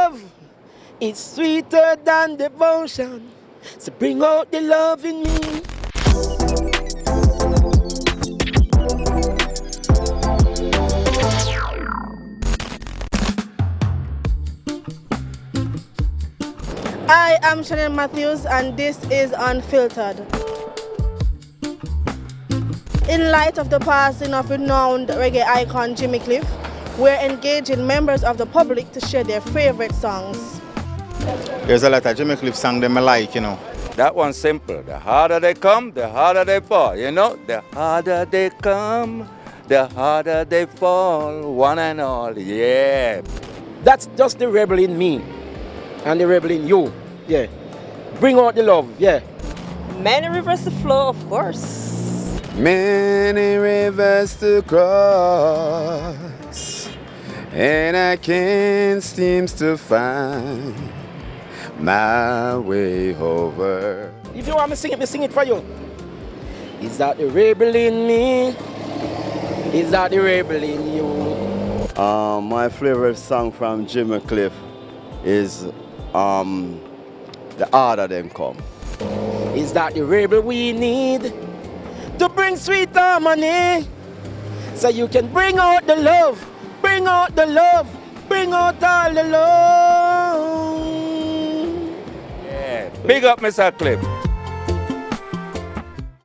love. It's sweeter than devotion. So bring out the love in me. I am Shannon Matthews and this is Unfiltered. In light of the passing of renowned reggae icon Jimmy Cliff, we're engaging members of the public to share their favorite songs. There's a lot of Jimmy Cliff songs them I like, you know. That one's simple. The harder they come, the harder they fall. You know, the harder they come, the harder they fall, one and all. Yeah. That's just the rebel in me and the rebel in you. Yeah. Bring out the love. Yeah. Many rivers to flow, of course. Many rivers to cross, and I can't seem to find my way over. If you want me to sing it for you. Is that the rebel in me? Is that the rebel in you? My favorite song from Jimmy Cliff is The Harder Them Come. Is that the rebel we need to bring sweet harmony? So you can bring out the love, bring out the love, bring out all the love. Yeah. Big up, Mr. Cliff.